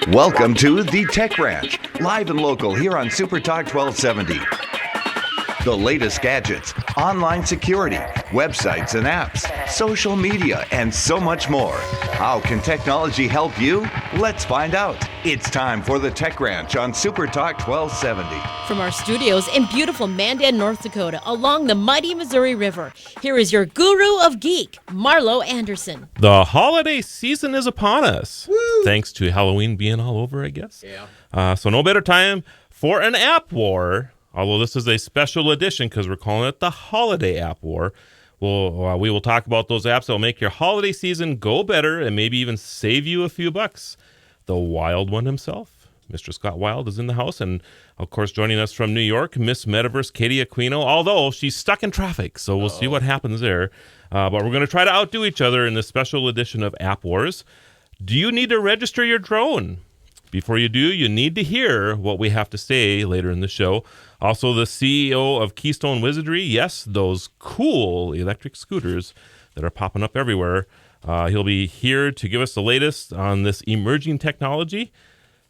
Welcome to the Tech Ranch, live and local here on Super Talk 1270. The latest gadgets, online security, websites and apps, social media, and so much more. How can technology help you? Let's find out. It's time for the Tech Ranch on Super Talk 1270. From our studios in beautiful Mandan, North Dakota, along the mighty Missouri River, here is your guru of geek, Marlo Anderson. The holiday season is upon us. Woo! Thanks to Halloween being all over, I guess. Yeah. So no better time for an app war. Although this is a special edition because we're calling it the Holiday App War. We will talk about those apps that will make your holiday season go better and maybe even save you a few bucks. The Wild One himself, Mr. Scott Wild, is in the house. And, of course, joining us from New York, Miss Metaverse Katie Aquino, although she's stuck in traffic. So we'll see what happens there. But we're going to try to outdo each other in this special edition of App Wars. Do you need to register your drone? Before you do, you need to hear what we have to say later in the show. Also, the CEO of Keystone Wizardry, yes, those cool electric scooters that are popping up everywhere. He'll be here to give us the latest on this emerging technology.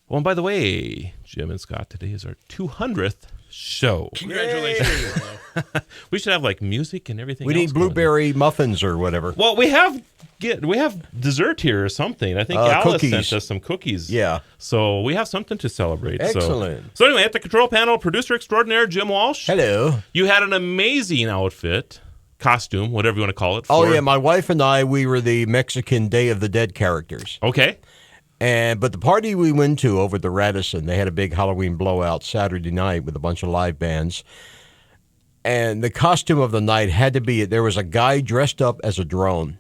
Oh, and by the way, Jim and Scott, today is our 200th show. Congratulations. We should have like music and everything. We need blueberry muffins or whatever. Well, we have dessert here or something. I think Alice cookies. sent us some cookies. Yeah. So we have something to celebrate. Excellent. So anyway, at the control panel, producer extraordinaire Jim Walsh. Hello. You had an amazing outfit, costume, whatever you want to call it. Oh, yeah. My wife and I, we were the Mexican Day of the Dead characters. Okay. But the party we went to over at the Radisson, they had a big Halloween blowout Saturday night with a bunch of live bands. And the costume of the night had to be, there was a guy dressed up as a drone.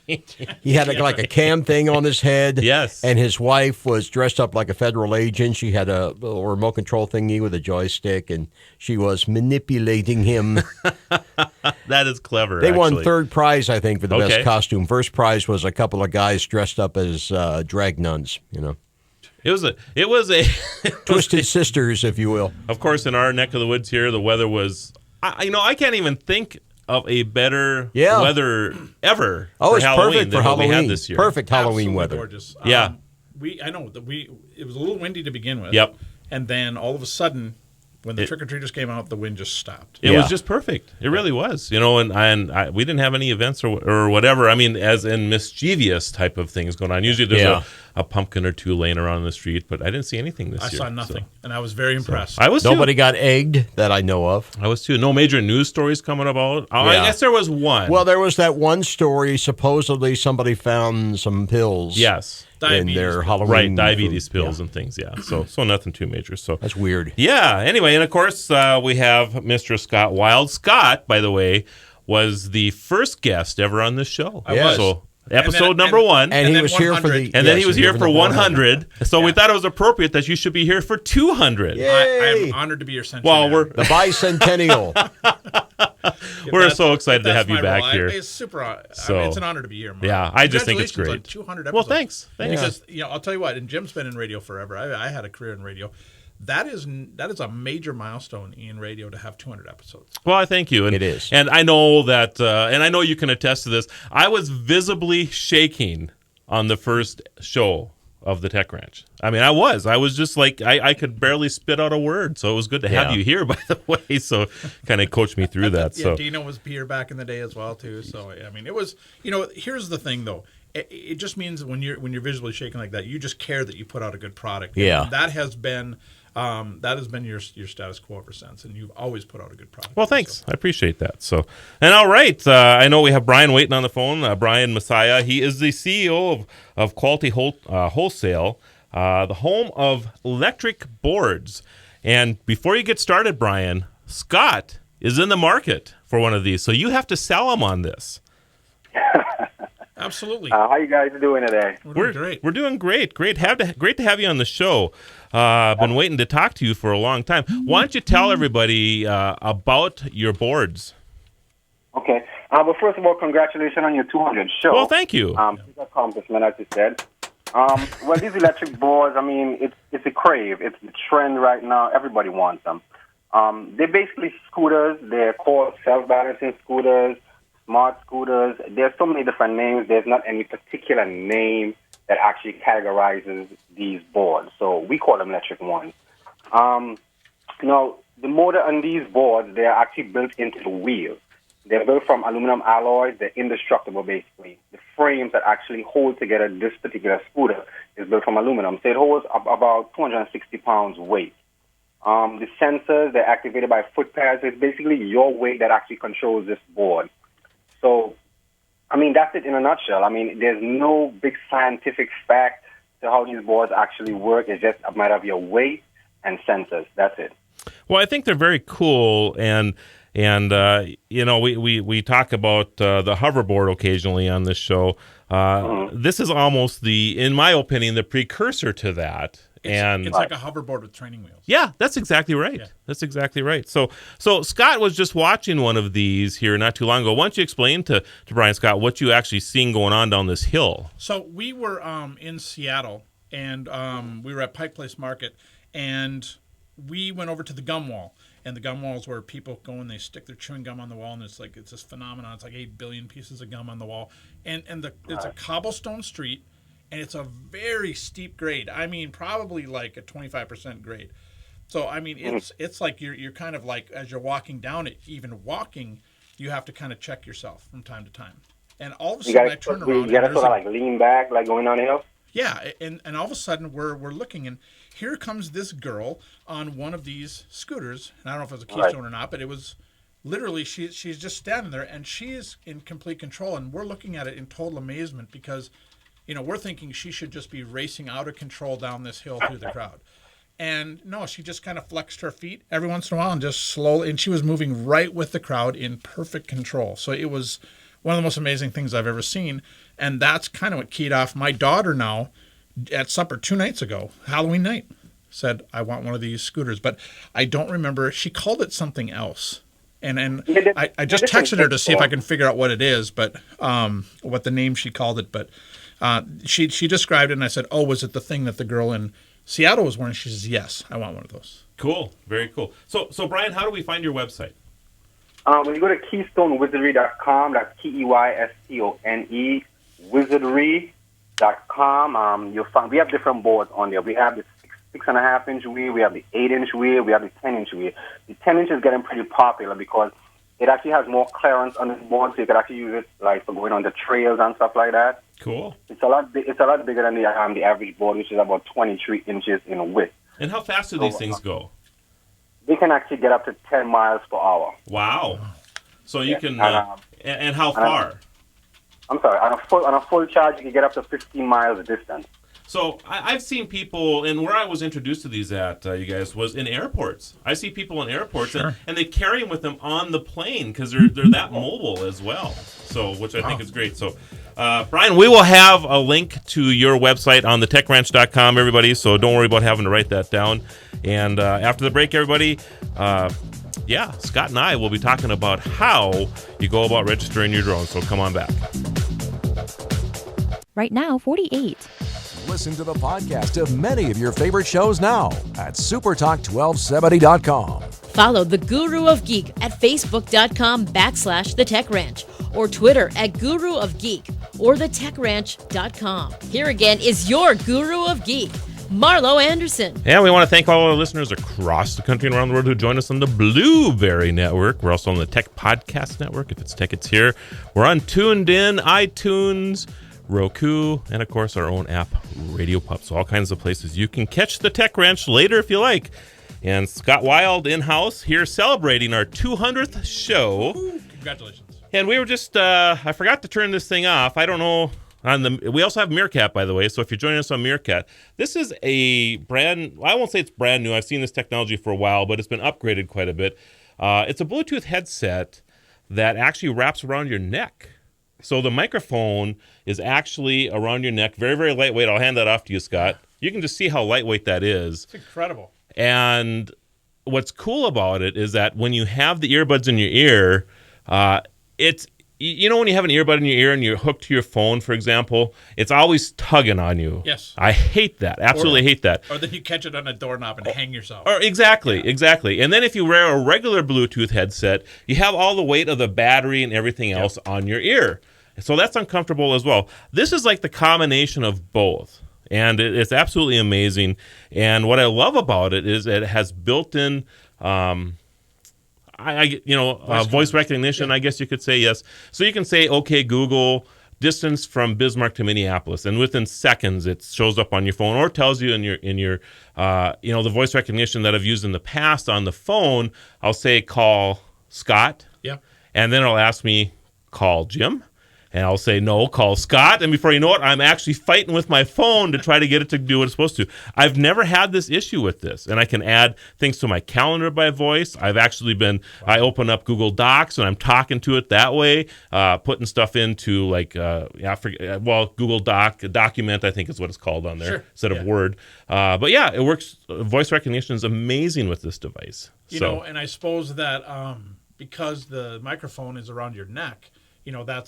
He had like a cam thing on his head. Yes. And his wife was dressed up like a federal agent. She had a little remote control thingy with a joystick, and she was manipulating him. That is clever. They won third prize, I think, for the Okay. best costume. First prize was a couple of guys dressed up as drag nuns, you know. It was a Twisted sisters, if you will. Of course, in our neck of the woods here, the weather was, I can't even think of a better weather ever for It's Halloween perfect than for what we Halloween. had this year. Perfect Halloween Absolutely weather. Gorgeous. Yeah. I know that it was a little windy to begin with. Yep. And then all of a sudden, when the trick-or-treaters came out, the wind just stopped. It was just perfect. It really was. And we didn't have any events or whatever. I mean, as in mischievous type of things going on. Usually there's a pumpkin or two laying around the street, but I didn't see anything this year. I saw nothing, and I was very impressed. I was Nobody got egged that I know of. I was too. No major news stories coming about. I guess there was one. Well, there was that one story. Supposedly somebody found some pills. Yes. In their Halloween. Right, diabetes food. pills and things, yeah. So nothing too major. So That's weird. Yeah, anyway, and of course we have Mr. Scott Wild. Scott, by the way, was the first guest ever on this show. I was. So episode number one. And he was here for 100. the. And then he was here for 100. So we Yeah. thought it was appropriate that you should be here for 200. Yeah. I'm honored to be your centenarian. Well, The bicentennial. we're so excited to have you my back role. here. It's super. So- it's an honor to be here, Mark. Yeah, I just think it's Congratulations great. on 200 Well, episodes. thanks. Because I'll tell you what, and Jim's been in radio forever. I had a career in radio. That is a major milestone in radio to have 200 episodes. Well, I thank you. And, It is. And I know that, and I know you can attest to this. I was visibly shaking on the first show of the Tech Ranch. I mean, I was just like, I could barely spit out a word. So it was good to have you here, by the way. So kind of coached me through that. So Dino was here back in the day as well too. So I mean, it was. Here's the thing though. It just means when you're visually shaking like that, you just care that you put out a good product. Yeah. And that has been your status quo ever since, and you've always put out a good product. Well, thanks. I appreciate that. So, and all right, I know we have Brian waiting on the phone. Brian Messiah. He is the CEO of Quality Wholesale, the home of electric boards. And before you get started, Brian, Scott is in the market for one of these, so you have to sell him on this. Absolutely. How you guys doing today? We're doing great. We're doing great. Great to have you on the show. I've been waiting to talk to you for a long time. Why don't you tell everybody about your boards? Okay. Well, first of all, congratulations on your 200 show. Well, thank you. It's an accomplishment, as you said. Well, these electric boards, I mean, it's a crave. It's the trend right now. Everybody wants them. They're basically scooters. They're called self-balancing scooters, smart scooters. There's so many different names. There's not any particular name that actually categorizes these boards. So we call them electric ones. Now, the motor on these boards, they are actually built into the wheel. They're built from aluminum alloys. They're indestructible, basically. The frames that actually hold together this particular scooter is built from aluminum. So it holds about 260 pounds weight. The sensors, they're activated by foot pads. It's basically your weight that actually controls this board. So, I mean, that's it in a nutshell. I mean, there's no big scientific fact to how these boards actually work. It's just a matter of your weight and sensors. That's it. Well, I think they're very cool, and you know, we talk about the hoverboard occasionally on this show. This is almost in my opinion, the precursor to that. It's like a hoverboard with training wheels. Yeah, that's exactly right. Yeah. That's exactly right. So Scott was just watching one of these here not too long ago. Why don't you explain to Brian Scott what you actually seen going on down this hill? So we were in Seattle, and we were at Pike Place Market, and we went over to the gum wall. And the gum wall is where people go and they stick their chewing gum on the wall, and it's this phenomenon. It's like 8 billion pieces of gum on the wall. And it's a cobblestone street, and it's a very steep grade. I mean, probably like a 25% grade. So, I mean, it's like you're kind of like, as you're walking down it, even walking, you have to kind of check yourself from time to time. And all of a sudden, I turn around. You got to sort of like lean back, like going down the hill? Yeah, and all of a sudden, we're looking, and here comes this girl on one of these scooters. And I don't know if it was a Keystone or not, but it was literally, she's just standing there, and she is in complete control. And we're looking at it in total amazement because, you know, we're thinking she should just be racing out of control down this hill through the crowd. And no, she just kind of flexed her feet every once in a while and just slowly, and she was moving right with the crowd in perfect control. So it was one of the most amazing things I've ever seen. And that's kind of what keyed off my daughter now at supper 2 nights ago, Halloween night, said, I want one of these scooters. But I don't remember. She called it something else. And I just texted her to see if I can figure out what it is, but what the name she called it. But she described it, and I said, oh, was it the thing that the girl in Seattle was wearing? She says, yes, I want one of those. Cool. Very cool. So Brian, how do we find your website? When you go to KeystoneWizardry.com, that's KEYSTONE, Wizardry.com, you'll find we have different boards on there. We have the 6.5-inch wheel, we have the 8-inch wheel, we have the 10-inch wheel. The 10-inch is getting pretty popular because it actually has more clearance on the board, so you can actually use it like for going on the trails and stuff like that. Cool. It's a lot bigger than the average board, which is about 23 inches in width. And how fast do these things go? They can actually get up to 10 miles per hour. Wow. So you can, and how far? I'm sorry, on a full charge, you can get up to 15 miles distance. So I've seen people, and where I was introduced to these at, you guys, was in airports. I see people in airports, sure. and they carry them with them on the plane because they're that mobile as well. So, which I think is great. So, Brian, we will have a link to your website on thetechranch.com, everybody. So don't worry about having to write that down. And after the break, everybody, Scott and I will be talking about how you go about registering your drone. So come on back. Right now, 48. Listen to the podcast of many of your favorite shows now at supertalk1270.com. Follow the Guru of Geek at facebook.com/The Tech Ranch or Twitter at Guru of Geek or thetechranch.com. Here again is your Guru of Geek, Marlo Anderson. And we want to thank all our listeners across the country and around the world who join us on the Blueberry Network. We're also on the Tech Podcast Network. If it's tech, it's here. We're on Tuned In, iTunes, Roku, and of course our own app, Radio Pup. So all kinds of places you can catch the Tech Ranch later if you like. And Scott Wild in-house here celebrating our 200th show. Woo-hoo. Congratulations. And we were just, I forgot to turn this thing off. I don't know. We also have Meerkat, by the way. So if you're joining us on Meerkat, this is a I won't say it's brand new. I've seen this technology for a while, but it's been upgraded quite a bit. It's a Bluetooth headset that actually wraps around your neck. So the microphone is actually around your neck, very, very lightweight. I'll hand that off to you, Scott. You can just see how lightweight that is. It's incredible. And what's cool about it is that when you have the earbuds in your ear, it's, you know, when you have an earbud in your ear and you're hooked to your phone, for example, it's always tugging on you. Yes. I hate that. Absolutely hate that. Or then you catch it on a doorknob and hang yourself. Or exactly. And then if you wear a regular Bluetooth headset, you have all the weight of the battery and everything else on your ear. So that's uncomfortable as well. This is like the combination of both. And it's absolutely amazing. And what I love about it is it has built-in, voice recognition, I guess you could say, yes. So you can say, okay, Google, distance from Bismarck to Minneapolis, and within seconds it shows up on your phone, or tells you in your the voice recognition that I've used in the past on the phone. I'll say, call Scott. Yeah. And then it'll ask me, call Jim. And I'll say, no, call Scott. And before you know it, I'm actually fighting with my phone to try to get it to do what it's supposed to. I've never had this issue with this. And I can add things to my calendar by voice. I've actually I open up Google Docs and I'm talking to it that way, putting stuff into Google Document, I think is what it's called on there, instead of Word. But yeah, it works. Voice recognition is amazing with this device. And I suppose that because the microphone is around your neck,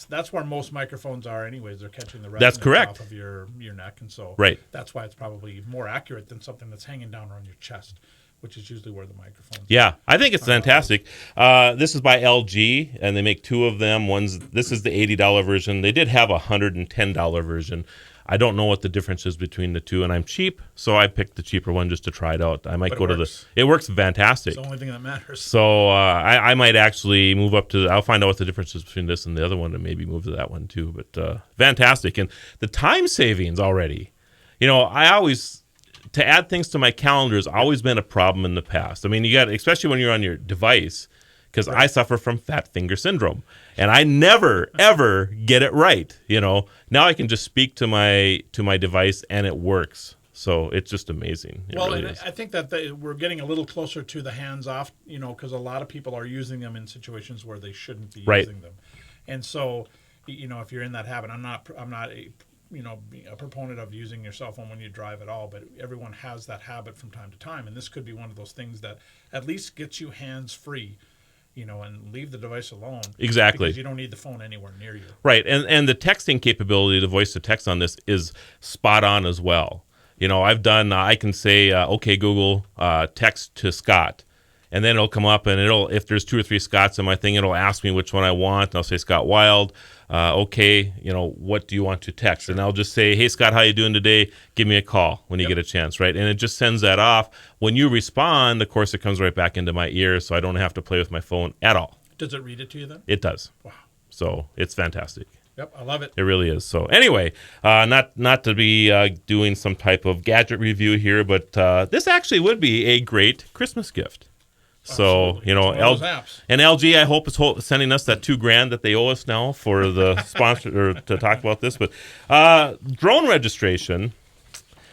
that's where most microphones are anyways. They're catching the resonance off of your neck. And so that's why it's probably more accurate than something that's hanging down around your chest, which is usually where the microphone is. Yeah, I think it's fantastic. This is by LG, and they make two of them. This is the $80 version. They did have a $110 version. I don't know what the difference is between the two, and I'm cheap, so I picked the cheaper one just to try it out. I might go to the... It works fantastic. It's the only thing that matters. So I might actually move up to... I'll find out what the difference is between this and the other one, and maybe move to that one too. But fantastic. And the time savings already. I always... To add things to my calendar has always been a problem in the past. I mean, you got... Especially when you're on your device, because I suffer from fat finger syndrome. And I never, ever get it right. Now I can just speak to my device and it works. So it's just amazing. I think that we're getting a little closer to the hands-off, because a lot of people are using them in situations where they shouldn't be using them. And so, if you're in that habit, I'm not a proponent of using your cell phone when you drive at all, but everyone has that habit from time to time. And this could be one of those things that at least gets you hands-free. And leave the device alone. Exactly. Because you don't need the phone anywhere near you. Right. And the texting capability, the voice to text on this is spot on as well. I've done, I can say, okay, Google, text to Scott. And then it'll come up and if there's 2 or 3 Scotts in my thing, it'll ask me which one I want. And I'll say Scott Wild. Okay, what do you want to text? Sure. And I'll just say, hey, Scott, how you doing today? Give me a call when you get a chance, right? And it just sends that off. When you respond, of course, it comes right back into my ear, so I don't have to play with my phone at all. Does it read it to you then? It does. Wow. So it's fantastic. Yep, I love it. It really is. So anyway, not to be doing some type of gadget review here, but this actually would be a great Christmas gift. So, LG, I hope, is sending us that $2,000 that they owe us now for the sponsor or to talk about this. But drone registration.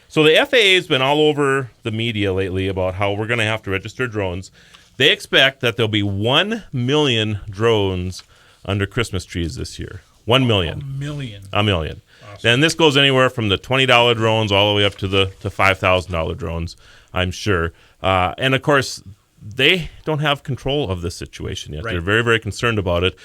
So the FAA has been all over the media lately about how we're going to have to register drones. They expect that there'll be 1 million drones under Christmas trees this year. 1 million. A million. Awesome. And this goes anywhere from the $20 drones all the way up to the $5,000 drones, I'm sure. And of course, they don't have control of this situation yet. Right. They're very, very concerned about it.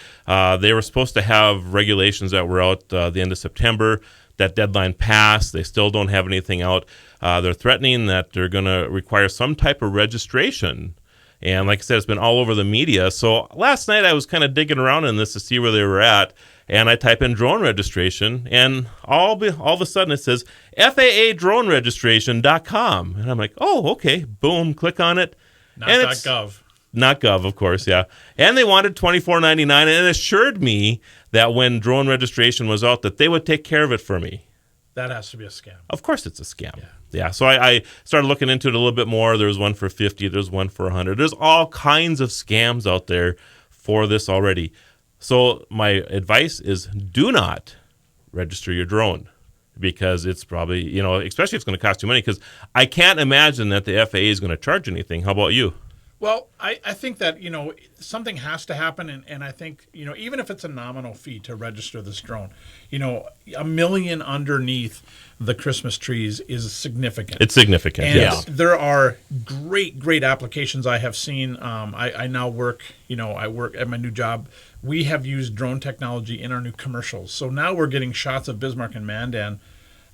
They were supposed to have regulations that were out the end of September. That deadline passed. They still don't have anything out. They're threatening that they're going to require some type of registration. And like I said, it's been all over the media. So last night I was kind of digging around in this to see where they were at. And I type in drone registration, and all of a sudden it says FAADroneRegistration.com. And I'm like, oh, okay. Boom, click on it. Not.gov. Not gov, of course, yeah. And they wanted $24.99 and assured me that when drone registration was out that they would take care of it for me. That has to be a scam. Of course it's a scam. Yeah. So I started looking into it a little bit more. There's one for $50. There's one for $100. There's all kinds of scams out there for this already. So my advice is do not register your drone, because it's probably, especially if it's going to cost you money, because I can't imagine that the FAA is going to charge anything. How about you? Well, I think that, something has to happen. And I think, even if it's a nominal fee to register this drone, 1 million underneath the Christmas trees is significant. It's significant, and yes. There are great applications I have seen. I now work, I work at my new job. We have used drone technology in our new commercials. So now we're getting shots of Bismarck and Mandan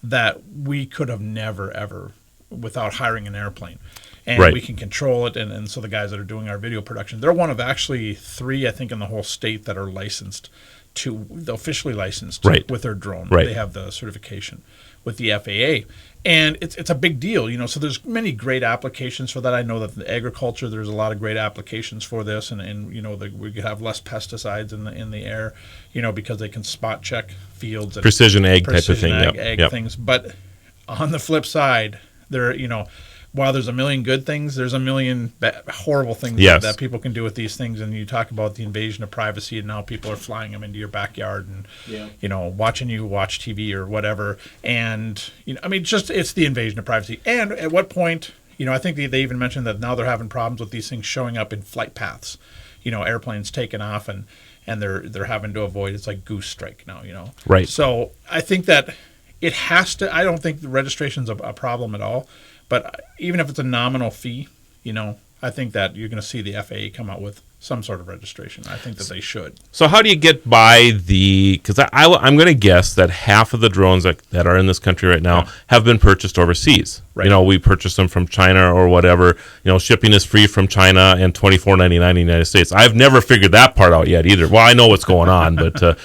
that we could have never, ever, without hiring an airplane. And we can control it. And so the guys that are doing our video production, they're one of actually 3, I think, in the whole state that are licensed to officially licensed Right. with their drone. Right. They have the certification with the FAA. And it's a big deal, so there's many great applications for that. I know that in agriculture, there's a lot of great applications for this, and we could have less pesticides in the air, because they can spot check fields and Precision ag type of thing. ag things. But on the flip side, while there's a million good things, there's a million horrible things that people can do with these things. And you talk about the invasion of privacy, and now people are flying them into your backyard and, watching you watch TV or whatever. And, it's the invasion of privacy. And at what point, I think they even mentioned that now they're having problems with these things showing up in flight paths. Airplanes taking off and they're having to avoid, it's like goose strike now, Right. So I think that it has to, I don't think the registration's a problem at all. But even if it's a nominal fee, I think that you're going to see the FAA come out with some sort of registration. I think that they should. So how do you get by because I'm going to guess that half of the drones that are in this country right now have been purchased overseas. Right. We purchased them from China or whatever. Shipping is free from China and $24.99 in the United States. I've never figured that part out yet either. Well, I know what's going on, but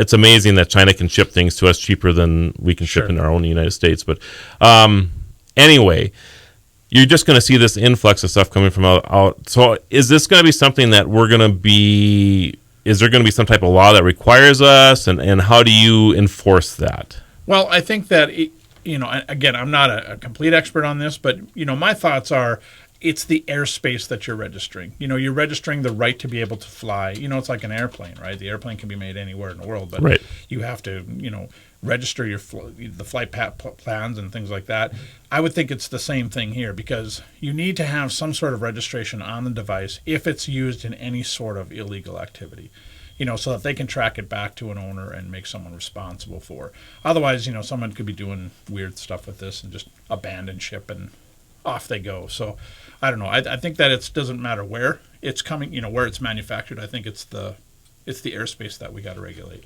it's amazing that China can ship things to us cheaper than we can ship in our own United States. But anyway, you're just going to see this influx of stuff coming from out. So is this going to be something that is there going to be some type of law that requires us, and how do you enforce that? Well, I think that, again, I'm not a complete expert on this, but, my thoughts are it's the airspace that you're registering. You're registering the right to be able to fly. It's like an airplane, right? The airplane can be made anywhere in the world, but you have to, register the flight plans and things like that. I would think it's the same thing here, because you need to have some sort of registration on the device if it's used in any sort of illegal activity, so that they can track it back to an owner and make someone responsible for. Otherwise, someone could be doing weird stuff with this and just abandon ship and off they go. So I don't know. I think that it doesn't matter where it's coming, where it's manufactured. I think it's the airspace that we got to regulate.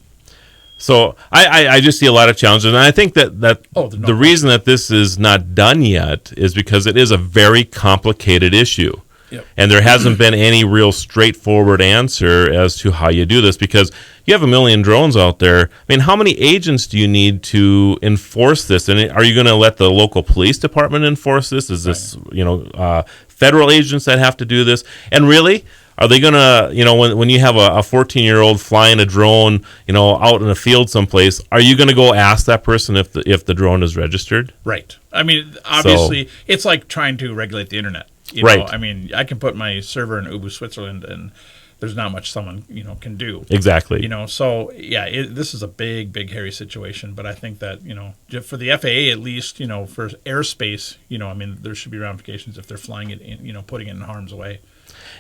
So I just see a lot of challenges, and I think that the reason that this is not done yet is because it is a very complicated issue. Yep. And there hasn't been any real straightforward answer as to how you do this, because you have a million drones out there. I mean, how many agents do you need to enforce this? And are you going to let the local police department enforce this? Is this, federal agents that have to do this? And really, are they going to, when you have a 14-year-old flying a drone, out in a field someplace, are you going to go ask that person if the drone is registered? Right. I mean, obviously, it's like trying to regulate the internet. Right. I mean, I can put my server in Ubu, Switzerland, and there's not much someone can do. Exactly. So yeah, this is a big, big, hairy situation. But I think that for the FAA at least, for airspace, I mean, there should be ramifications if they're flying it in, putting it in harm's way.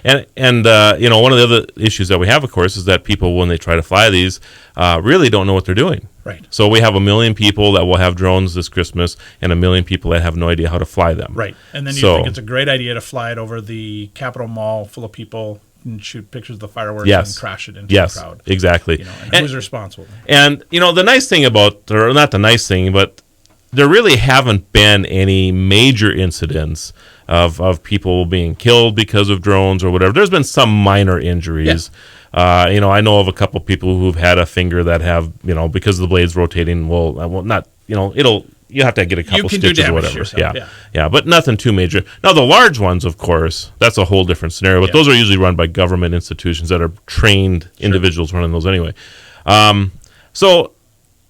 And one of the other issues that we have, of course, is that people, when they try to fly these, really don't know what they're doing. Right. So we have 1 million people that will have drones this Christmas, and 1 million people that have no idea how to fly them. Right. And then you think it's a great idea to fly it over the Capitol Mall full of people and shoot pictures of the fireworks and crash it into the crowd. Exactly. And who's responsible? And the nice thing about, or not the nice thing, but there really haven't been any major incidents of people being killed because of drones or whatever. There's been some minor injuries. Yeah. I know of a couple people who've had a finger that have, because of the blades rotating, not, you have to get a couple stitches or whatever. Yeah, but nothing too major. Now, the large ones, of course, that's a whole different scenario, but those are usually run by government institutions that are trained individuals running those anyway. So,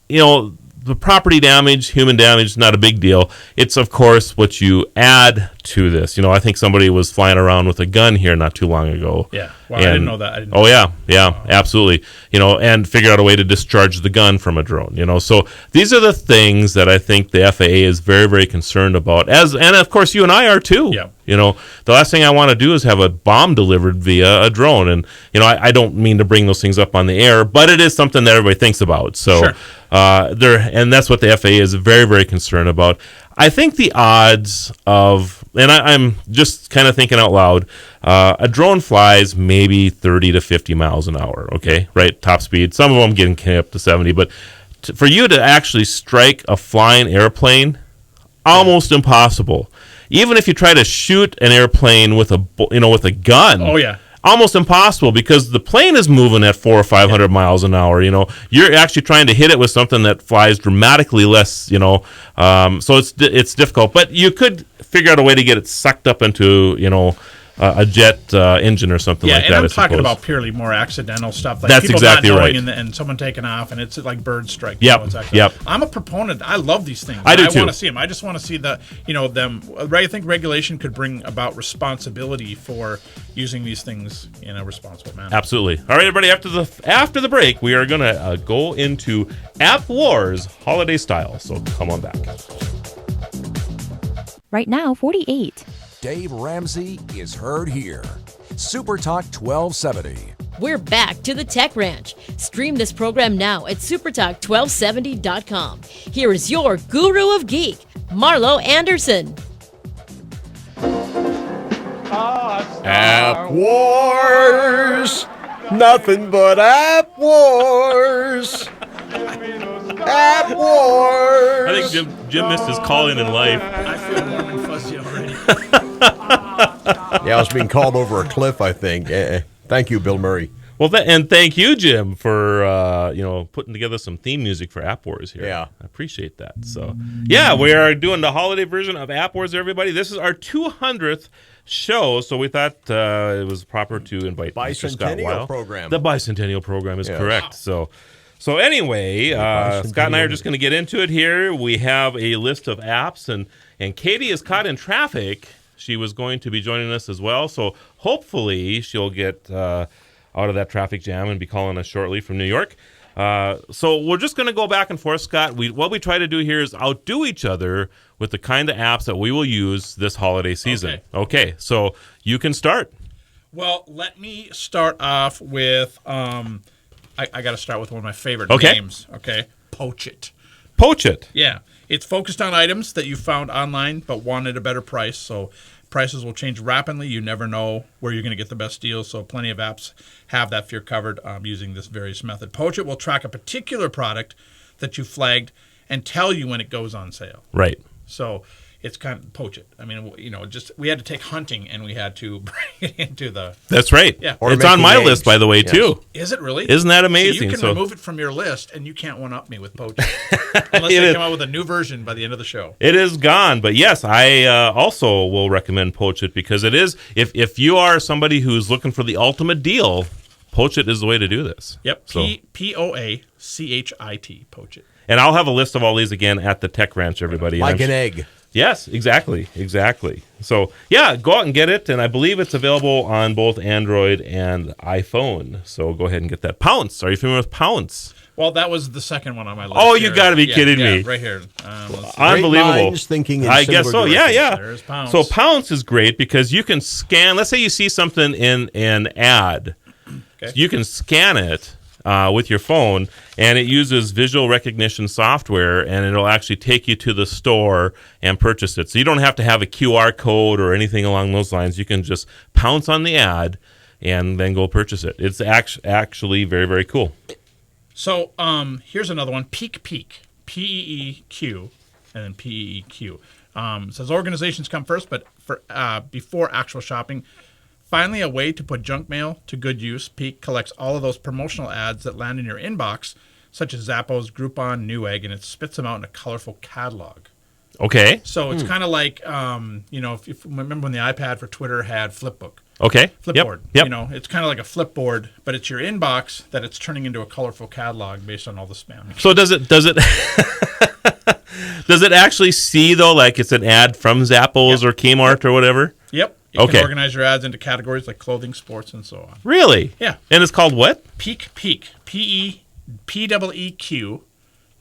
the property damage, human damage, not a big deal. It's, of course, what you add to this. I think somebody was flying around with a gun here not too long ago. Yeah. Well, I didn't know that. Yeah, absolutely. And figure out a way to discharge the gun from a drone. So these are the things that I think the FAA is very, very concerned about. And of course, you and I are too. Yeah. The last thing I want to do is have a bomb delivered via a drone. And I don't mean to bring those things up on the air, but it is something that everybody thinks about. So sure. And that's what the FAA is very, very concerned about. I think the odds of, and I'm just kind of thinking out loud, a drone flies maybe 30 to 50 miles an hour, okay, right? Top speed. Some of them getting up to 70, but for you to actually strike a flying airplane, almost impossible. Even if you try to shoot an airplane with a gun. Oh, yeah. almost impossible because the plane is moving at 400 or 500 miles an hour. You're actually trying to hit it with something that flies dramatically less. So it's difficult. But you could figure out a way to get it sucked up into a jet engine or something like that. Yeah, and I'm talking about purely more accidental stuff. Like That's people exactly not knowing right. and someone taking off, and it's like bird strike. Yep. I'm a proponent. I love these things. I do too. I want to see them. I just want to see them. I think regulation could bring about responsibility for using these things in a responsible manner. Absolutely. All right, everybody. After the break, we are going to go into App Wars holiday style. So come on back. Right now, 48. Dave Ramsey is heard here. Super Talk 1270. We're back to the Tech Ranch. Stream this program now at supertalk1270.com. Here is your guru of geek, Marlo Anderson. App Wars. Nothing but App Wars. App Wars. I think Jim missed his calling in life. I feel warm and fuzzy already. Yeah, I was being called over a cliff, I think. Thank you, Bill Murray. Well, and thank you, Jim, for putting together some theme music for App Wars here. Yeah. I appreciate that. So, yeah, we are doing the holiday version of App Wars, everybody. This is our 200th show, so we thought it was proper to invite Mr. Scott Weil. program. The bicentennial program is Yes. correct. So anyway, Scott and I are just going to get into it here. We have a list of apps, and Katie is caught in traffic. She was going to be joining us as well, so hopefully she'll get out of that traffic jam and be calling us shortly from New York. So we're just going to go back and forth, Scott. What we try to do here is outdo each other with the kind of apps that we will use this holiday season. Okay, so you can start. Well, let me start off with I got to start with one of my favorite names. Okay, Poach It. Poach It. Yeah, it's focused on items that you found online but wanted a better price. So prices will change rapidly. You never know where you're going to get the best deals. So plenty of apps have that fear covered using this various method. Poach It will track a particular product that you flagged and tell you when it goes on sale. Right. So it's kind of Poach It. I mean, just we had to take hunting and we had to bring it into the. That's right. Yeah. Or It's on making my eggs. list, by the way, Yes. too. Is it really? Isn't that So amazing? you can remove it from your list and you can't one-up me with Poach It. Unless It they is. come out with a new version by the end of the show. It is gone, but yes, I also will recommend Poach It because it is. If you are somebody who's looking for the ultimate deal, Poach It is the way to do this. Yep. So, Poachit. Poach It. and I'll have a list of all these again at the Tech Ranch, everybody. Like And an I'm egg. Yes, exactly. So, yeah, go out and get it, and I believe it's available on both Android and iPhone. So go ahead and get that. Pounce. Are you familiar with Pounce? Well, that was the second one on my list. Oh, you here. got to be kidding me. Right here. Let's see. Unbelievable. minds thinking in I guess so. similar Yeah, directions. yeah. There's Pounce. So Pounce is great because you can scan. Let's say you see something in an ad. Okay. You can scan it with your phone, and it uses visual recognition software, and it'll actually take you to the store and purchase it. So you don't have to have a QR code or anything along those lines. You can just pounce on the ad and then go purchase it. It's actually very, very cool. So here's another one. Peek. P-E-E-Q and then P-E-E-Q. It says organizations come first, but before actual shopping. Finally, a way to put junk mail to good use. Peek collects all of those promotional ads that land in your inbox, such as Zappos, Groupon, Newegg, and it spits them out in a colorful catalog. Okay. So it's kind of like, if you remember when the iPad for Twitter had Flipbook. Okay. Flipboard. Yep. It's kind of like a flipboard, but it's your inbox that it's turning into a colorful catalog based on all the spam. So does it does it actually see though, like it's an ad from Zappos or Kmart or whatever? Yep. You Okay. can organize your ads into categories like clothing, sports, and so on. Really? Yeah. And it's called what? Peek. P-E-E-Q.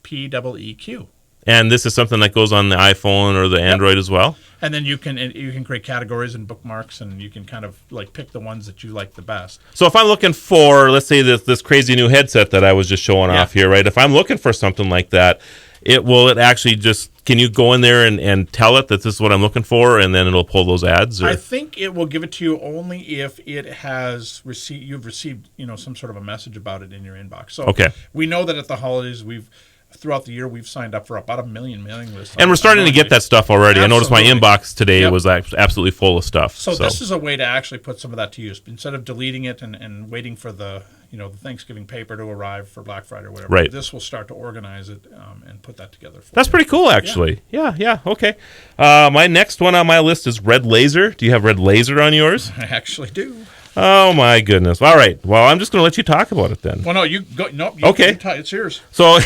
P-E-E-Q. And this is something that goes on the iPhone or the Android as well? And then you can create categories and bookmarks, and you can kind of like pick the ones that you like the best. So if I'm looking for, let's say this crazy new headset that I was just showing off here, right? If I'm looking for something like that, can you go in there and tell it that this is what I'm looking for, and then it'll pull those ads? Or? I think it will give it to you only if it has you've received some sort of a message about it in your inbox. So Okay. we know that at the holidays we've throughout the year, we've signed up for about 1 million mailing lists. And we're starting to get that stuff already. I noticed my Absolutely. inbox today Yep. was absolutely full of stuff. So this is a way to actually put some of that to use. Instead of deleting it and waiting for the the Thanksgiving paper to arrive for Black Friday or whatever, Right. this will start to organize it and put that together for That's you. pretty cool, actually. Yeah, okay. My next one on my list is Red Laser. Do you have Red Laser on yours? I actually do. Oh, my goodness. All right. Well, I'm just going to let you talk about it then. Well, no, you go. Nope. Okay. It's yours. So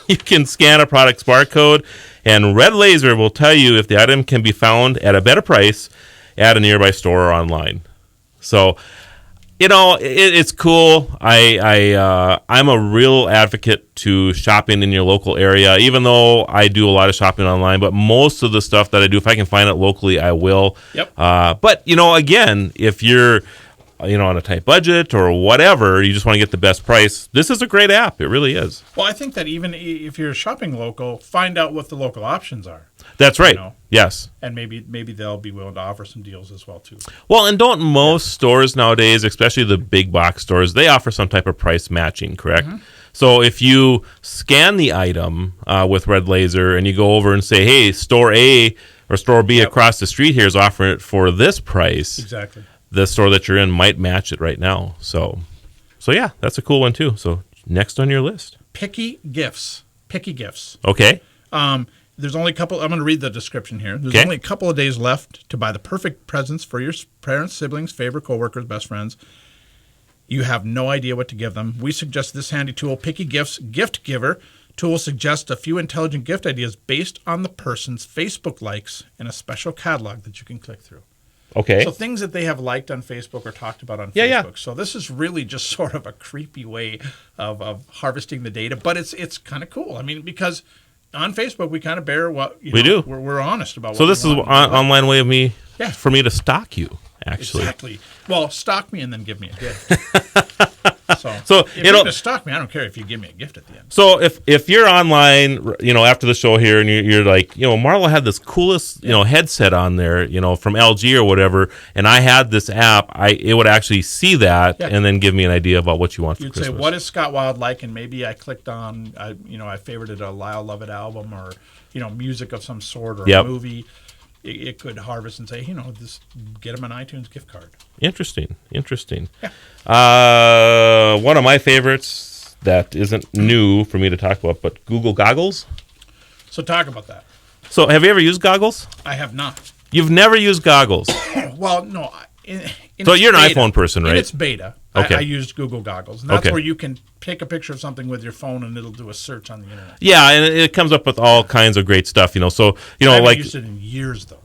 you can scan a product's barcode, and Red Laser will tell you if the item can be found at a better price at a nearby store or online. So, it's cool. I'm a real advocate to shopping in your local area, even though I do a lot of shopping online. But most of the stuff that I do, if I can find it locally, I will. Yep. But, again, if you're on a tight budget or whatever, you just want to get the best price, this is a great app. It really is. Well, I think that even if you're shopping local, find out what the local options are. That's right. Yes. And maybe they'll be willing to offer some deals as well too. Well, and don't most stores nowadays, especially the big box stores, they offer some type of price matching, correct? Mm-hmm. So if you scan the item with Red Laser and you go over and say, hey, store A or store B across the street here is offering it for this price. Exactly. The store that you're in might match it right now. So yeah, that's a cool one too. So next on your list. Picky gifts. Okay. There's only a couple. I'm going to read the description here. There's Okay. only a couple of days left to buy the perfect presents for your parents, siblings, favorite coworkers, best friends. You have no idea what to give them. We suggest this handy tool, Picky Gifts Gift Giver. Tool suggests a few intelligent gift ideas based on the person's Facebook likes and a special catalog that you can click through. Okay. So things that they have liked on Facebook or talked about on Yeah, Facebook. yeah. So this is really just sort of a creepy way of harvesting the data, but it's kind of cool. I mean, because on Facebook we kind of bear what We do. We're honest about. So what this we is want. an online way of Yeah. for me to stalk you, actually. Exactly. Well, stalk me and then give me a gift. So if you're it'll- going to stalk me, I don't care if you give me a gift at the end. So if you're online, after the show here, and you're like, Marla had this coolest, headset on there, from LG or whatever, and I had this app, it would actually see that Yeah. and then give me an idea about what you want for You'd Christmas. say, what is Scott Wild like? And maybe I clicked on, I favorited a Lyle Lovett album or, music of some sort or Yep. a movie. It could harvest and say, this get them an iTunes gift card. Interesting. Yeah. One of my favorites that isn't new for me to talk about, but Google Goggles. So talk about that. So have you ever used goggles? I have not. You've never used goggles. Well, no. So its you're an beta- iPhone person, right? In its beta, Okay. I used Google Goggles. And that's Okay. where you can take a picture of something with your phone and it'll do a search on the internet. Yeah, and it comes up with all kinds of great stuff, So I haven't like used it in years, though.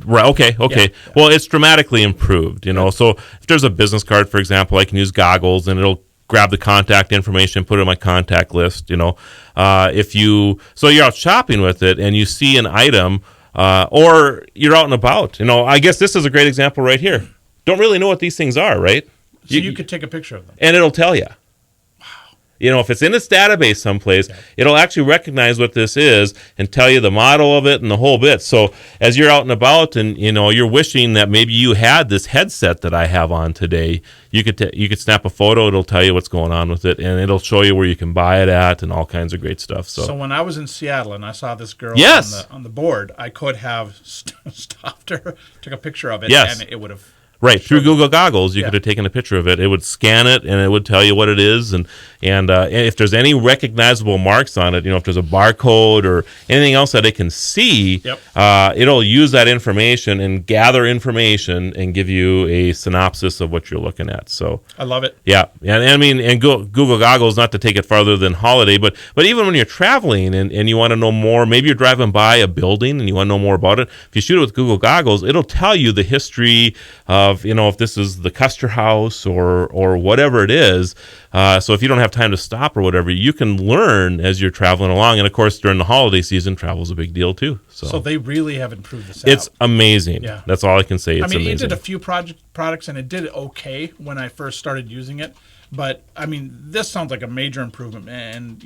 right, okay. Yeah. Well, it's dramatically improved, So if there's a business card, for example, I can use goggles, and it'll grab the contact information, put it in my contact list. If you're out shopping with it and you see an item, or you're out and about. I guess this is a great example right here. Don't really know what these things are, right? So you could take a picture of them. And it'll tell you. If it's in its database someplace, it'll actually recognize what this is and tell you the model of it and the whole bit. So as you're out and about and, you're wishing that maybe you had this headset that I have on today, you could snap a photo. It'll tell you what's going on with it, and it'll show you where you can buy it at and all kinds of great stuff. So when I was in Seattle and I saw this girl Yes. on the board, I could have stopped her, took a picture of it, Yes. and it would have. right, through Google Goggles, you Yeah. could have taken a picture of it. It would scan it, and it would tell you what it is. And if there's any recognizable marks on it, if there's a barcode or anything else that it can see, Yep. it'll use that information and gather information and give you a synopsis of what you're looking at. So I love it. yeah, and Google Goggles, not to take it farther than holiday, but even when you're traveling and you want to know more, maybe you're driving by a building and you want to know more about it. If you shoot it with Google Goggles, it'll tell you the history of if this is the Custer House or whatever it is. So if you don't have time to stop or whatever, you can learn as you're traveling along. And of course, during the holiday season, travel's a big deal too. So they really have improved this app. it's amazing. Yeah. That's all I can say. It's I mean, amazing. it did a few products and it did okay when I first started using it. But I mean, this sounds like a major improvement, and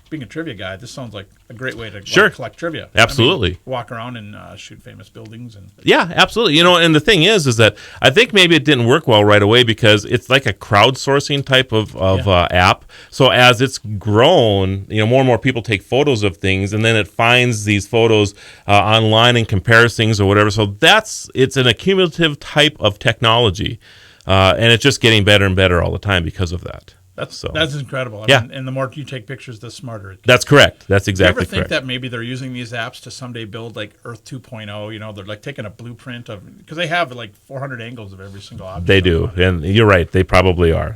being a trivia guy, this sounds like a great way to collect trivia. Absolutely. I mean, walk around and shoot famous buildings and. Yeah, absolutely. And the thing is that I think maybe it didn't work well right away because it's like a crowdsourcing type of app. So as it's grown, more and more people take photos of things, and then it finds these photos online and compares things or whatever. So it's an accumulative type of technology. And it's just getting better and better all the time because of that. That's incredible. I mean, and the more you take pictures, the smarter it gets. That's correct. That's exactly correct. Do you ever think that maybe they're using these apps to someday build like Earth 2.0? They're like taking a blueprint because they have like 400 angles of every single object. They do. And you're right. They probably are.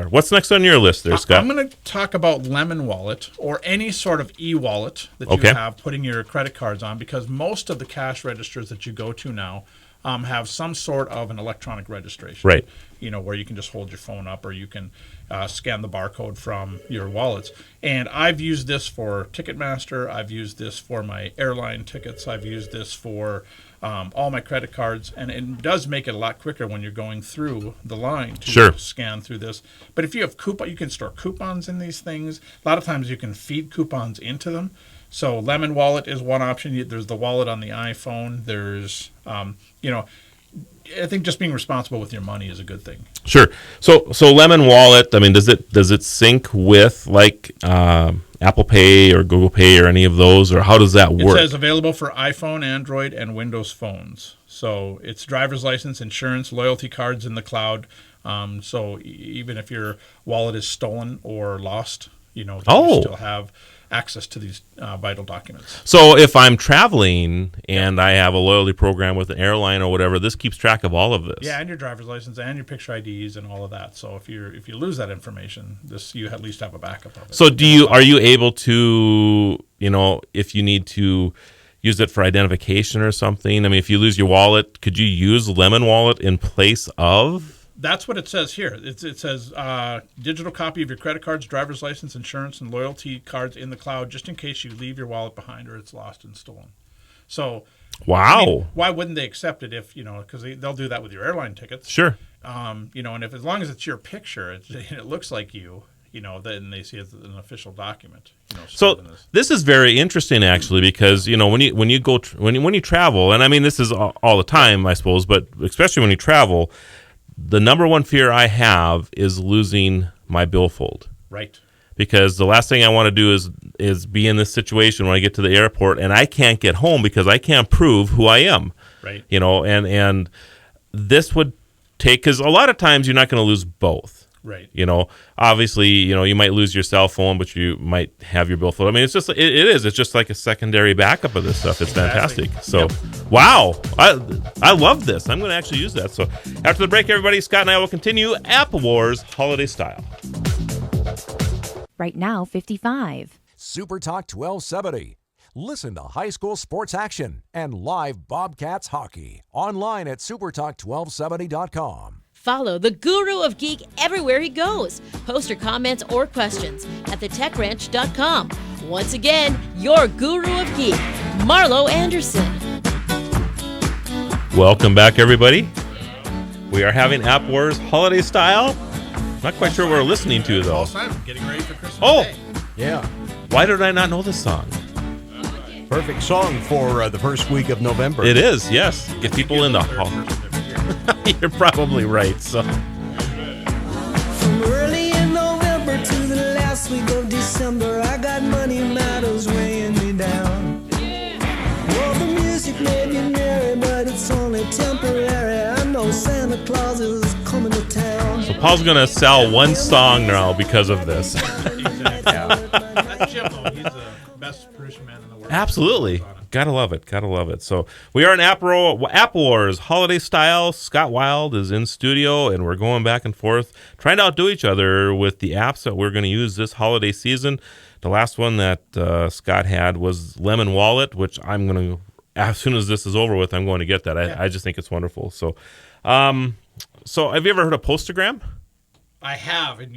What's next on your list there, Scott? I'm going to talk about Lemon Wallet or any sort of e-wallet that you have putting your credit cards on, because most of the cash registers that you go to now have some sort of an electronic registration. Right. Where you can just hold your phone up or you can scan the barcode from your wallets. And I've used this for Ticketmaster. I've used this for my airline tickets. I've used this for all my credit cards. And it does make it a lot quicker when you're going through the line to scan through this. But if you have you can store coupons in these things. A lot of times you can feed coupons into them. So Lemon Wallet is one option. There's the wallet on the iPhone. There's, I think just being responsible with your money is a good thing. Sure. So Lemon Wallet, I mean, does it sync with like Apple Pay or Google Pay or any of those, or how does that work? It says available for iPhone, Android, and Windows phones. So it's driver's license, insurance, loyalty cards in the cloud. So even if your wallet is stolen or lost, you still have access to these vital documents. So if I'm traveling and I have a loyalty program with an airline or whatever, this keeps track of all of this. Yeah, and your driver's license and your picture IDs and all of that. So if you lose that information, you at least have a backup of it. So are you able to, if you need to use it for identification or something? I mean, if you lose your wallet, could you use Lemon Wallet in place of? That's what it says here. It says digital copy of your credit cards, driver's license, insurance, and loyalty cards in the cloud, just in case you leave your wallet behind or it's lost and stolen. So, wow. I mean, why wouldn't they accept it if because they'll do that with your airline tickets? Sure. And if as long as it's your picture, it looks like you. Then they see it as an official document. So this is very interesting, actually, because when you travel, and I mean this is all the time, I suppose, but especially when you travel. The number one fear I have is losing my billfold. Right. Because the last thing I want to do is be in this situation when I get to the airport and I can't get home because I can't prove who I am. Right. And this would take, because a lot of times you're not going to lose both. Right. Obviously, you might lose your cell phone, but you might have your billfold. I mean, it's just it's just like a secondary backup of this stuff. It's fantastic. So, wow, I love this. I'm going to actually use that. So, after the break, everybody, Scott and I will continue App Wars holiday style. Right now, 55. Super Talk 1270. Listen to high school sports action and live Bobcats hockey online at supertalk1270.com. Follow the Guru of Geek everywhere he goes. Post your comments or questions at thetechranch.com. Once again, your Guru of Geek, Marlo Anderson. Welcome back, everybody. We are having App Wars holiday style. Not quite sure what we're listening to, though. Paul Simon, getting ready for Christmas Day. Yeah. Why did I not know this song? Perfect song for the first week of November. It is, yes. Get people in the hall. You're probably right. So. From early in November to the last week of December, I got money matters weighing me down. Well, the music may be merry, but it's only temporary. I know Santa Claus is coming to town. So Paul's going to sell one song now because of this. That's Jim, though. He's the best producer man in the world. Absolutely. Gotta love it. Gotta love it. So we are in App Wars holiday style. Scott Wild is in studio, and we're going back and forth, trying to outdo each other with the apps that we're going to use this holiday season. The last one that Scott had was Lemon Wallet, which I'm going to, as soon as this is over with, I'm going to get that. I just think it's wonderful. So, so have you ever heard of Postagram? I have, and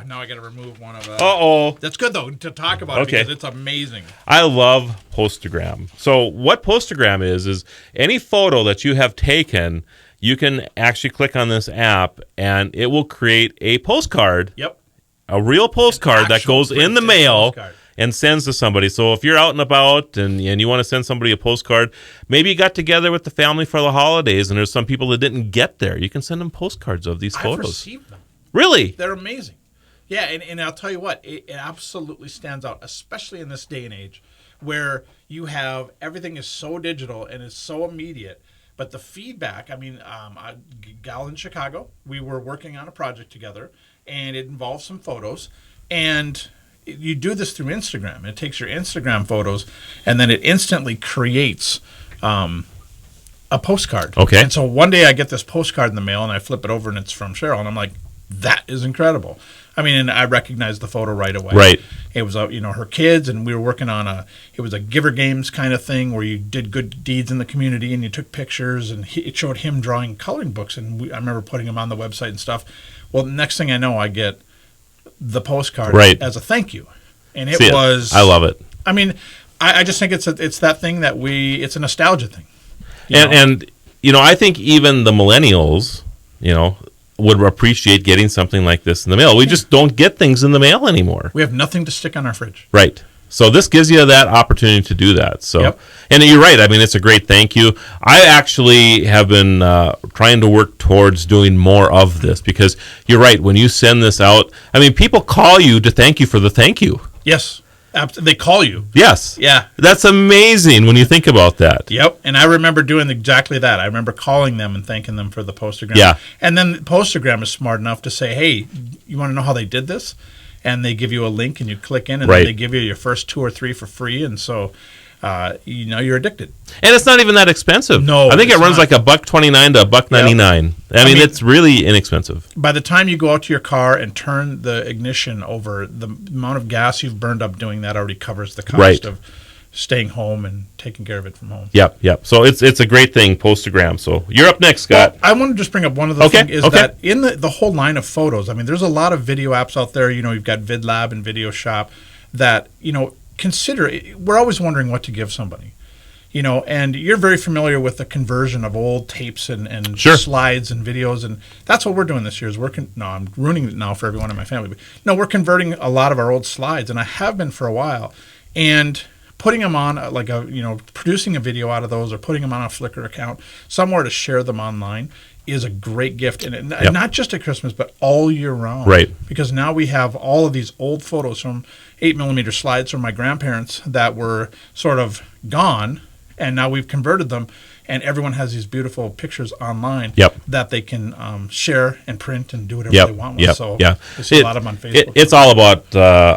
now I got to remove one of them. Uh-oh. That's good, though, to talk about it because it's amazing. I love Postagram. So what Postagram is any photo that you have taken you can actually click on this app, and it will create a postcard. Yep. A real postcard that goes in the mail and sends to somebody. So if you're out and about and you want to send somebody a postcard, maybe you got together with the family for the holidays and there's some people that didn't get there. You can send them postcards of these photos. I've received them. Really? They're amazing. Yeah, and I'll tell you what, it absolutely stands out, especially in this day and age where you have everything is so digital and is so immediate. But the feedback, I mean, a gal in Chicago, we were working on a project together, and it involves some photos. And you do this through Instagram. It takes your Instagram photos, and then it instantly creates a postcard. Okay. And so one day I get this postcard in the mail, and I flip it over, and it's from Cheryl, and I'm like, that is incredible. I mean, and I recognized the photo right away. Right. It was, her kids, and we were working on it was a Giver Games kind of thing where you did good deeds in the community and you took pictures, and it showed him drawing coloring books, and I remember putting them on the website and stuff. Well, next thing I know, I get the postcard as a thank you. And it was... I love it. I mean, I just think it's that thing that it's a nostalgia thing. And I think even the millennials, would appreciate getting something like this in the mail. We just don't get things in the mail anymore. We have nothing to stick on our fridge. Right. So this gives you that opportunity to do that. So, yep. And you're right. I mean, it's a great thank you. I actually have been trying to work towards doing more of this because you're right. When you send this out, I mean, people call you to thank you for the thank you. Yes. They call you. Yes. Yeah. That's amazing when you think about that. Yep. And I remember doing exactly that. I remember calling them and thanking them for the postogram. Yeah. And then Postogram is smart enough to say, hey, you want to know how they did this? And they give you a link and you click in and then they give you your first 2 or 3 for free. And so, you're addicted. And it's not even that expensive. No. I think it runs like $1.29 to $1.99. Yep. I mean, it's really inexpensive. By the time you go out to your car and turn the ignition over, the amount of gas you've burned up doing that already covers the cost of staying home and taking care of it from home. Yep. So it's a great thing, Postogram. So you're up next, Scott. Well, I want to just bring up one other thing is that in the whole line of photos, I mean, there's a lot of video apps out there. You've got VidLab and Video Shop that, consider. We're always wondering what to give somebody. And you're very familiar with the conversion of old tapes and slides and videos, and that's what we're doing this year. I'm ruining it now for everyone in my family. But no, we're converting a lot of our old slides, and I have been for a while, and putting them on producing a video out of those or putting them on a Flickr account somewhere to share them online is a great gift, and not just at Christmas, but all year round. Right. Because now we have all of these old photos from 8mm slides from my grandparents that were sort of gone. And now we've converted them, and everyone has these beautiful pictures online that they can share and print and do whatever they want with. So you see a lot of them on Facebook. It's all about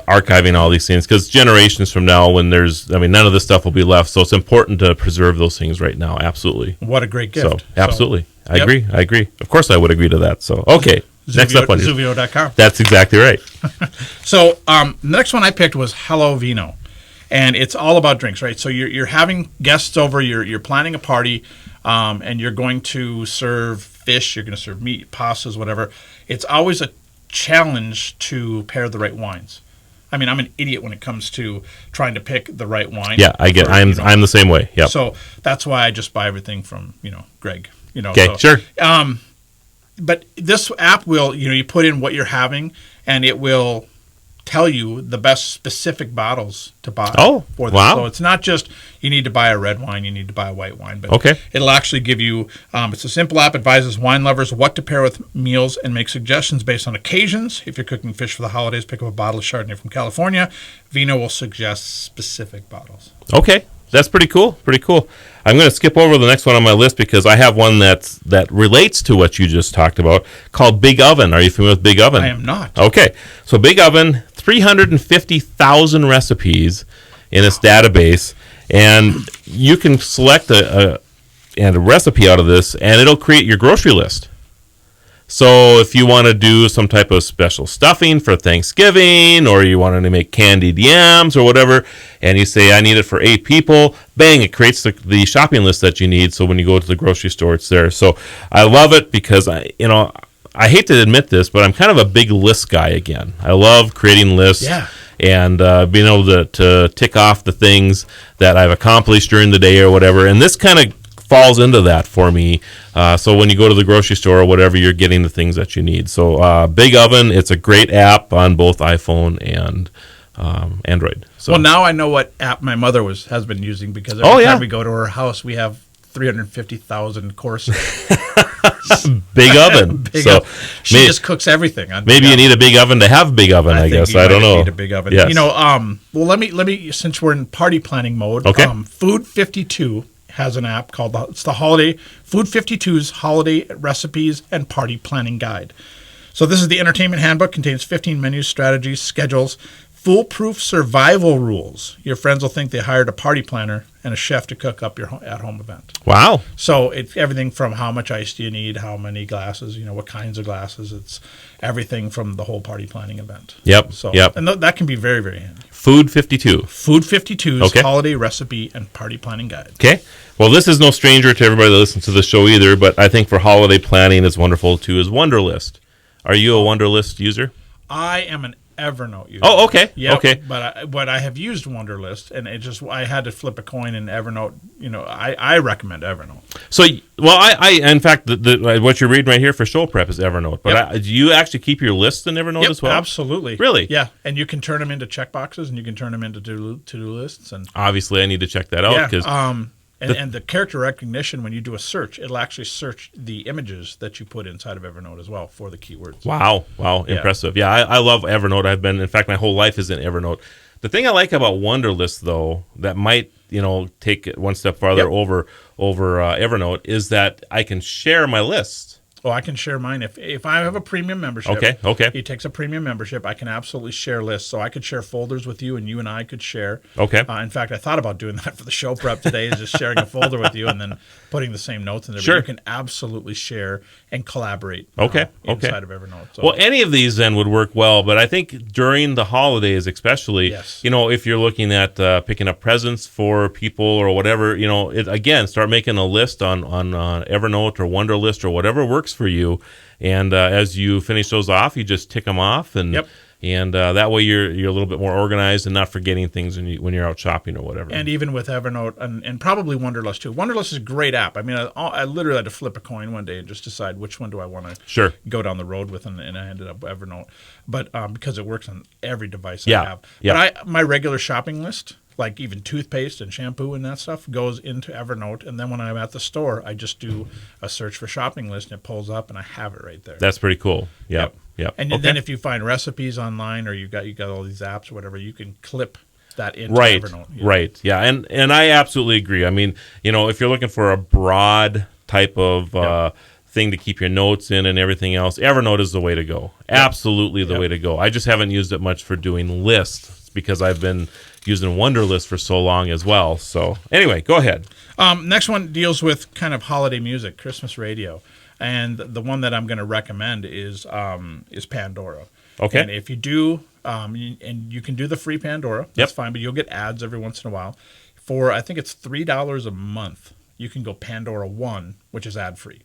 archiving all these things because generations from now, when none of this stuff will be left. So it's important to preserve those things right now. Absolutely. What a great gift. So, absolutely. I agree. Of course I would agree to that. So, okay. Next up on Zuvio.com. That's exactly right. So the next one I picked was Hello Vino. And it's all about drinks, right? So you're having guests over, you're planning a party, and you're going to serve fish, you're going to serve meat, pastas, whatever. It's always a challenge to pair the right wines. I mean, I'm an idiot when it comes to trying to pick the right wine. Yeah, I get. I'm the same way. Yeah. So that's why I just buy everything from Greg. Okay, sure. But this app will you put in what you're having, and it will tell you the best specific bottles to buy for this. Wow. So it's not just you need to buy a red wine, you need to buy a white wine, but it'll actually give you, it's a simple app, advises wine lovers what to pair with meals and make suggestions based on occasions. If you're cooking fish for the holidays, pick up a bottle of Chardonnay from California. Vino will suggest specific bottles. Okay. That's pretty cool. I'm going to skip over the next one on my list because I have one that relates to what you just talked about called Big Oven. Are you familiar with Big Oven? I am not. Okay. So Big Oven, 350,000 recipes in its database, and you can select a recipe out of this, and it'll create your grocery list. So if you want to do some type of special stuffing for Thanksgiving, or you want to make candied yams or whatever, and you say, I need it for 8 people, bang, it creates the shopping list that you need. So when you go to the grocery store, it's there. So I love it because, I hate to admit this, but I'm kind of a big list guy again. I love creating lists. Yeah. And being able to tick off the things that I've accomplished during the day or whatever. And this kind of falls into that for me. So when you go to the grocery store or whatever, you're getting the things that you need. So Big Oven, it's a great app on both iPhone and Android. So. Well, now I know what app my mother has been using, because every time we go to her house, we have 350,000 courses. Big Oven. She just cooks everything. On maybe you need a big oven to have Big Oven. I guess I don't know. Need a big oven. Yes. Well, let me since we're in party planning mode. Okay. Food 52 has an app called it's the Holiday Food 52's Holiday Recipes and Party Planning Guide. So this is the entertainment handbook. Contains 15 menus, strategies, schedules, foolproof survival rules. Your friends will think they hired a party planner and a chef to cook up your at-home event. Wow. So it's everything from how much ice do you need, how many glasses, what kinds of glasses. It's everything from the whole party planning event. Yep. And that can be very, very handy. Food 52. Food 52's Holiday Recipe and Party Planning Guide. Okay. Well, this is no stranger to everybody that listens to the show either, but I think for holiday planning it's wonderful too is Wunderlist. Are you a Wunderlist user? I am an Evernote user. Oh, okay. Yeah. Okay. But I have used Wunderlist, and I had to flip a coin in Evernote. I recommend Evernote. So, I in fact, what you're reading right here for show prep is Evernote. But do you actually keep your lists in Evernote as well? Absolutely. Really? Yeah. And you can turn them into checkboxes, and you can turn them into to-do lists. And obviously, I need to check that out because. And the character recognition, when you do a search, it'll actually search the images that you put inside of Evernote as well for the keywords. Wow. Impressive. Yeah, I love Evernote. In fact, my whole life is in Evernote. The thing I like about Wunderlist, though, that might, take it one step farther over Evernote, is that I can share my list. Oh, I can share mine. If I have a premium membership, okay. He takes a premium membership, I can absolutely share lists. So I could share folders with you, and you and I could share. Okay. In fact, I thought about doing that for the show prep today, is just sharing a folder with you and then putting the same notes in there. Sure. But you can absolutely share and collaborate inside of Evernote. So. Well, any of these then would work well, but I think during the holidays especially, if you're looking at picking up presents for people or whatever, again, start making a list on Evernote or Wunderlist or whatever works for you, and as you finish those off, you just tick them off, and that way you're a little bit more organized and not forgetting things when you're out shopping or whatever. And even with Evernote and probably Wunderlist too. Wunderlist is a great app. I mean, I literally had to flip a coin one day and just decide which one do I want to go down the road with, and I ended up with Evernote, but because it works on every device I have. But my regular shopping list, like even toothpaste and shampoo and that stuff, goes into Evernote, and then when I'm at the store, I just do a search for shopping list, and it pulls up, and I have it right there. That's pretty cool. Yep. And then if you find recipes online, or you got all these apps or whatever, you can clip that into Evernote. Right. Yeah. And I absolutely agree. I mean, if you're looking for a broad type of thing to keep your notes in and everything else, Evernote is the way to go. Absolutely the way to go. I just haven't used it much for doing lists because I've been using Wunderlist for so long as well. So anyway, go ahead. Next one deals with kind of holiday music, Christmas radio. And the one that I'm going to recommend is Pandora. Okay. And if you do, and you can do the free Pandora, that's fine, but you'll get ads every once in a while. For, I think it's $3 a month, you can go Pandora One, which is ad-free.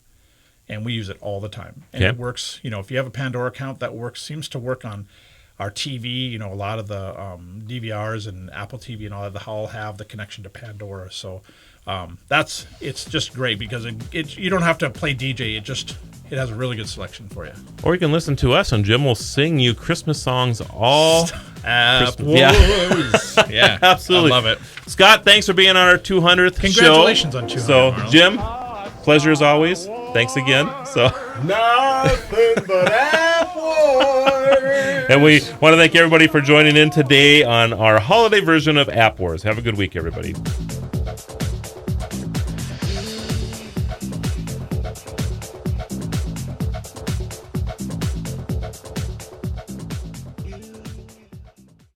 And we use it all the time. And it works, if you have a Pandora account, seems to work on our TV. A lot of the DVRs and Apple TV and all that, all have the connection to Pandora. So it's just great because you don't have to play DJ. It has a really good selection for you. Or you can listen to us, and Jim will sing you Christmas songs all Christmas. Yeah, absolutely. I love it. Scott, thanks for being on our 200th Congratulations show. on 200. So, Marlo. Jim, pleasure as always. Thanks again. So nothing but AppWars. And we want to thank everybody for joining in today on our holiday version of App Wars. Have a good week, everybody.